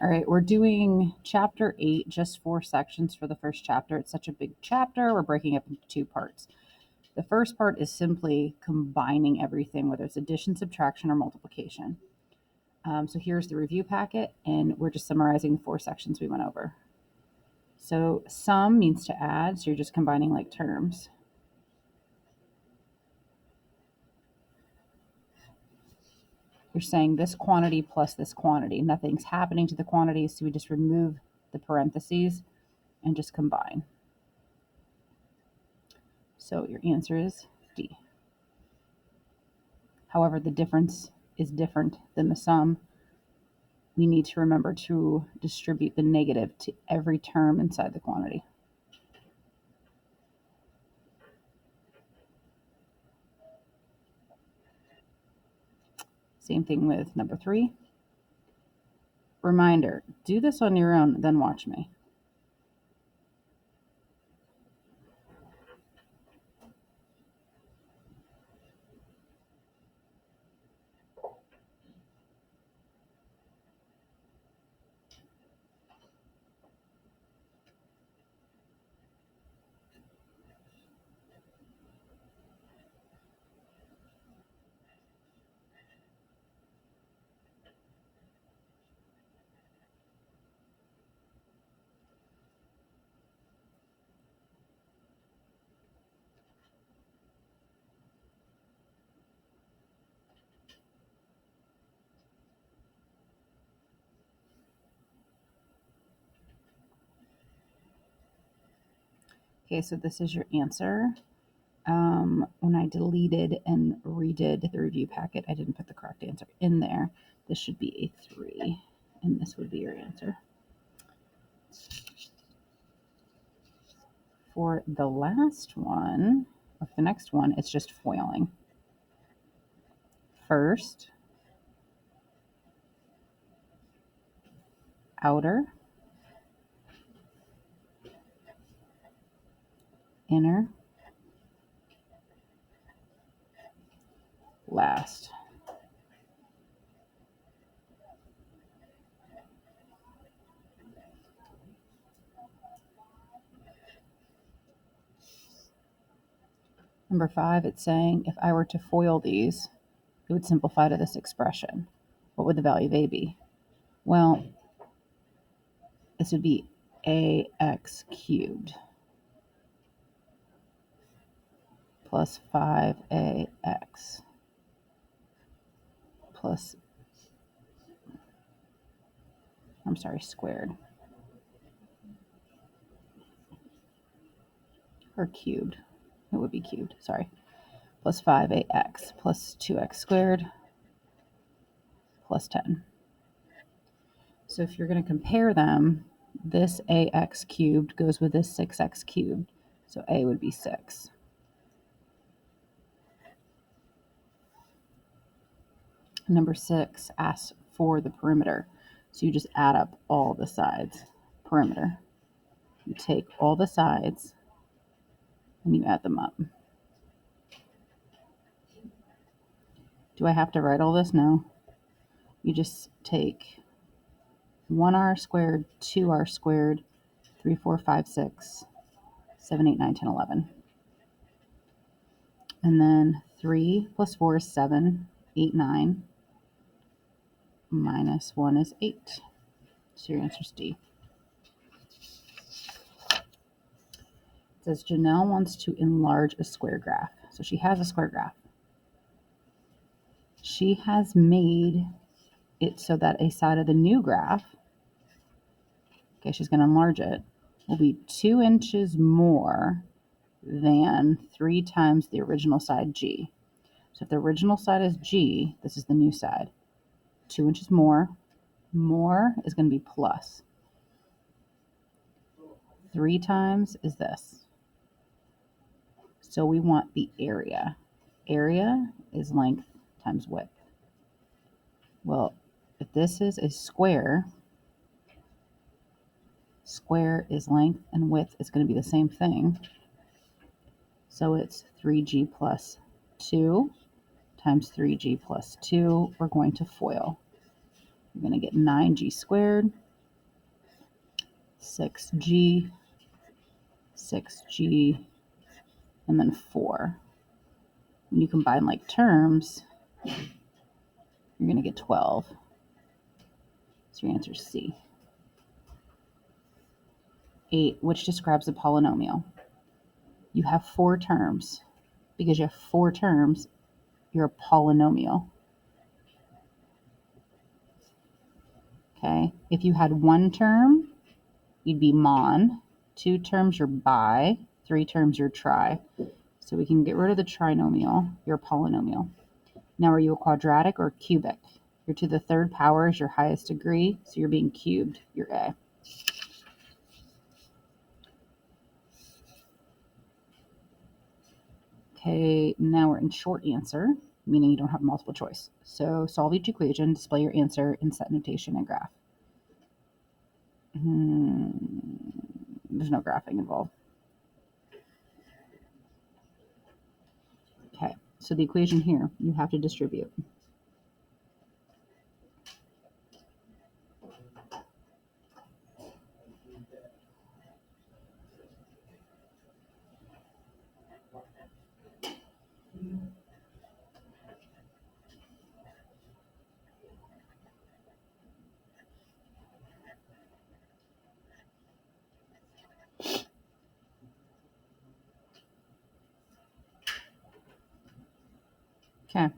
All right, we're doing chapter 8, just 4 sections for the first chapter. It's such a big chapter, we're breaking it into 2 parts. The first part is simply combining everything, whether it's addition, subtraction, or multiplication. So here's the review packet, and we're just summarizing the 4 sections we went over. So sum means to add, so you're just combining like terms. You're saying this quantity plus this quantity. Nothing's happening to the quantities, so we just remove the parentheses and just combine. So your answer is D. However, the difference is different than the sum. We need to remember to distribute the negative to every term inside the quantity. Same thing with number 3. Reminder, do this on your own, then watch me. Okay, so this is your answer. When I deleted and redid the review packet, I didn't put the correct answer in there. This should be a 3, and this would be your answer. For the last one, or the next one, it's just foiling. First, outer, inner, last. Number 5, it's saying if I were to FOIL these, it would simplify to this expression. What would the value of A be? Well, this would be AX cubed plus 5AX plus, squared. Or cubed. It would be cubed, sorry. Plus 5AX plus 2x squared plus 10. So if you're going to compare them, this AX cubed goes with this 6x cubed. So A would be 6. Number 6 asks for the perimeter. So you just add up all the sides. Perimeter. You take all the sides and you add them up. Do I have to write all this? No. You just take 1r squared, 2r squared, 3, 4, 5, 6, 7, 8, 9, 10, 11. And then 3 plus 4 is 7, 8, 9. Minus 1 is 8. So your answer is D. It says Janelle wants to enlarge a square graph. So she has a square graph. She has made it so that a side of the new graph, okay, she's going to enlarge it, will be 2 inches more than 3 times the original side G. So if the original side is G, this is the new side. 2 inches more. More is going to be plus. 3 times is this. So we want the area. Area is length times width. Well, if this is a square, square is length and width is going to be the same thing. So it's 3G plus 2 times 3G plus 2. We're going to FOIL. We're going to get 9G squared 6G, 6G, and then 4. When you combine like terms, you're going to get 12. So your answer is C. 8, which describes a polynomial. You have 4 terms. Because you have 4 terms, you're a polynomial. Okay? If you had 1 term, you'd be mon. 2 terms, you're bi. 3 terms, you're tri. So we can get rid of the trinomial. You're a polynomial. Now, are you a quadratic or cubic? You're to the 3rd power is your highest degree, so you're being cubed. You're A. Okay, now we're in short answer, meaning you don't have multiple choice. So solve each equation, display your answer in set notation and graph. There's no graphing involved. Okay, so the equation here, you have to distribute. Okay,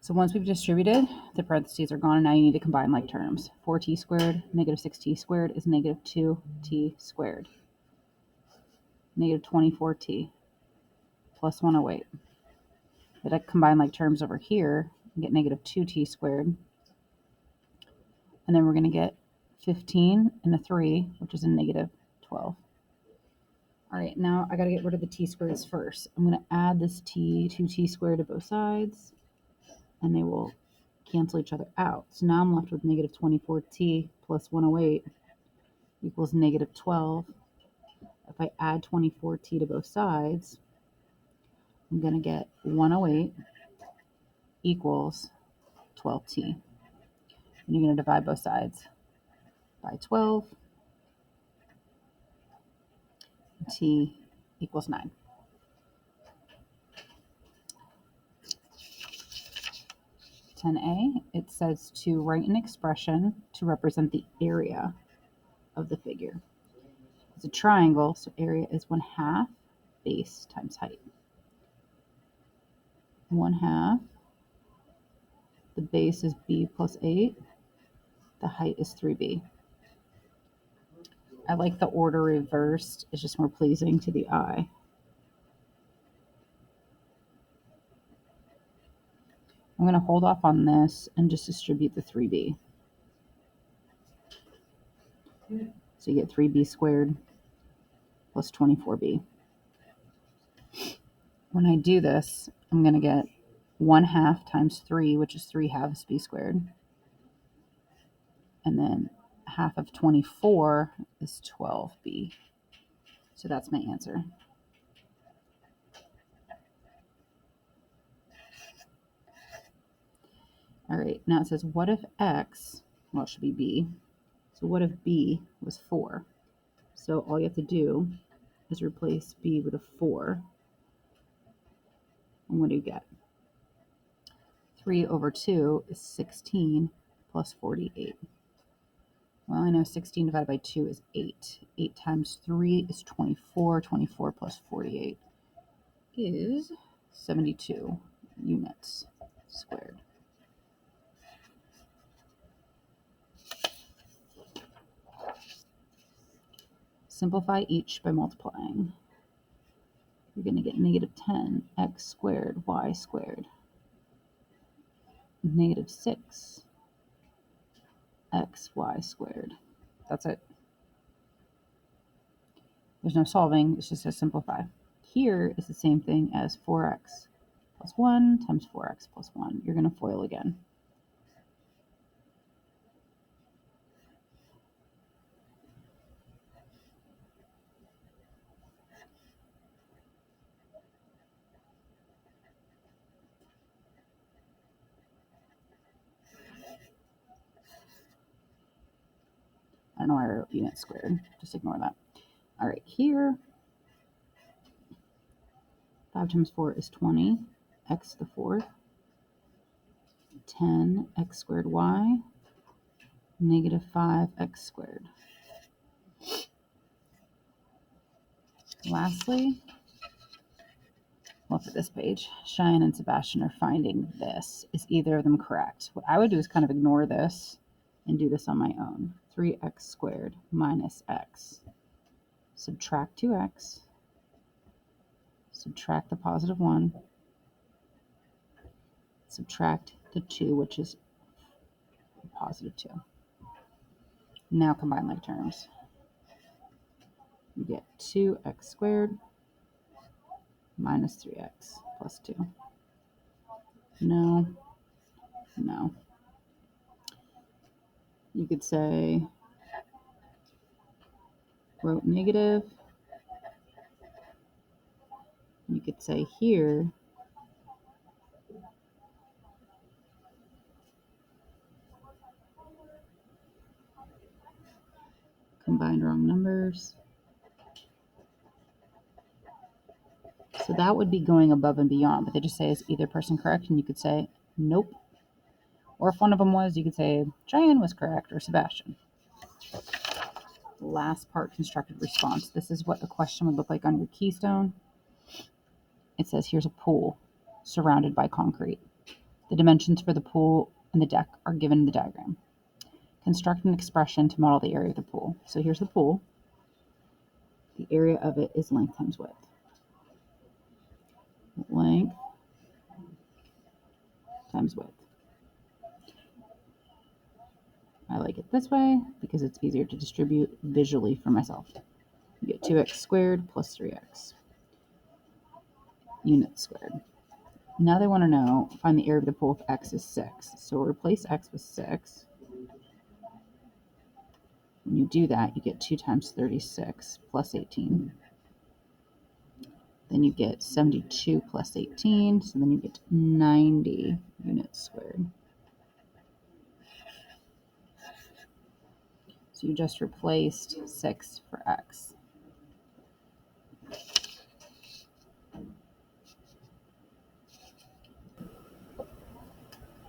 so once we've distributed, the parentheses are gone, and now you need to combine like terms. 4t squared, negative 6t squared is negative 2t squared. Negative 24t plus 108. If I combine like terms over here, and get negative 2t squared. And then we're going to get 15 and a 3, which is a negative 12. All right, now I got to get rid of the t squareds first. I'm going to add this 2t squared to both sides, and they will cancel each other out. So now I'm left with negative 24t plus 108 equals negative 12. If I add 24t to both sides, I'm going to get 108 equals 12t. And you're going to divide both sides by 12. T equals 9. It says to write an expression to represent the area of the figure. It's a triangle, so area is 1/2 base times height. 1/2, the base is b plus 8, the height is 3b. I like the order reversed, it's just more pleasing to the eye. I'm going to hold off on this and just distribute the 3b. So you get 3b squared plus 24b. When I do this, I'm going to get 1/2 times 3, which is 3/2 b squared. And then half of 24 is 12b. So that's my answer. All right, now it says, what if x, well, it should be b. So what if b was 4? So all you have to do is replace b with a 4. And what do you get? 3 over 2 is 16 plus 48. Well, I know 16 divided by 2 is 8. 8 times 3 is 24. 24 plus 48 is 72 units squared. Simplify each by multiplying. You're going to get negative 10 x squared y squared. Negative 6 x y squared. That's it. There's no solving, it's just a simplify. Here is the same thing as 4x plus 1 times 4x plus 1. You're going to FOIL again. All don't know why I wrote unit squared. Just ignore that. All right, here, 5 times 4 is 20, x to the 4th, 10 x squared y, negative 5x squared. Lastly, look at this page. Cheyenne and Sebastian are finding this. Is either of them correct? What I would do is kind of ignore this and do this on my own. 3x squared minus x. Subtract 2x. Subtract the positive 1. Subtract the 2, which is positive 2. Now combine like terms. You get 2x squared minus 3x plus 2. No. No. You could say wrote negative. You could say here combined wrong numbers. So that would be going above and beyond, but they just say, is either person correct? And you could say, nope. Or if one of them was, you could say, Cheyenne was correct, or Sebastian. Last part, constructed response. This is what a question would look like on your keystone. It says, here's a pool surrounded by concrete. The dimensions for the pool and the deck are given in the diagram. Construct an expression to model the area of the pool. So here's the pool. The area of it is length times width. Length times width. I like it this way because it's easier to distribute visually for myself. You get 2x squared plus 3x. Unit squared. Now they want to know, find the area of the pool if x is 6. So replace x with 6. When you do that, you get 2 times 36 plus 18. Then you get 72 plus 18, so then you get 90 units squared. So you just replaced 6 for x.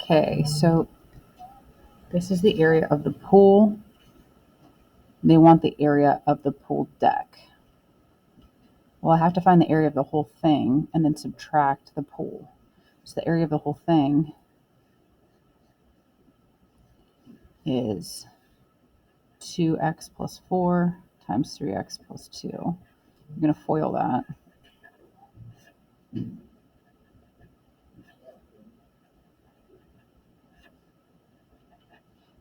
Okay, so this is the area of the pool. They want the area of the pool deck. Well, I have to find the area of the whole thing and then subtract the pool. So the area of the whole thing is 2x plus 4 times 3x plus 2. I'm going to FOIL that. And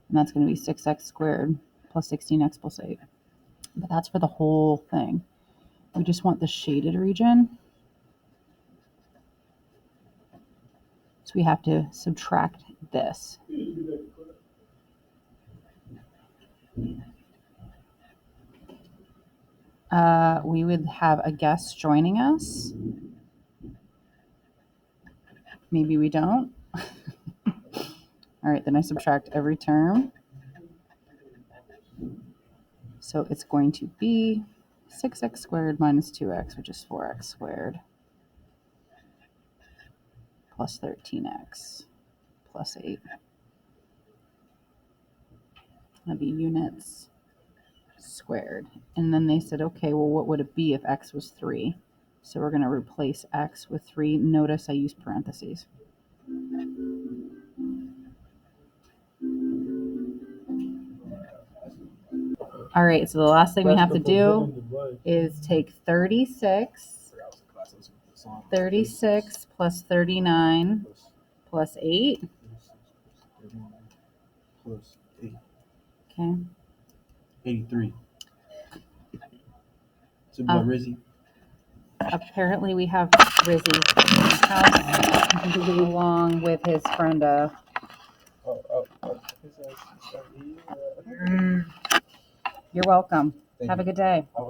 that's going to be 6x squared plus 16x plus 8. But that's for the whole thing. We just want the shaded region. So we have to subtract this. We would have a guest joining us. Maybe we don't. All right, then I subtract every term. So it's going to be 6x squared minus 2x, which is 4x squared, plus 13x, plus 8. That'd be units squared. And then they said, okay, well, what would it be if x was 3? So we're going to replace x with 3. Notice I use parentheses. All right, so the last thing we have to do is take 36 plus 39 plus 8. Plus 8. Okay. 83. It's your boy Rizzy. Apparently we have Rizzy in the house along with his friend. You're welcome. Have a good day.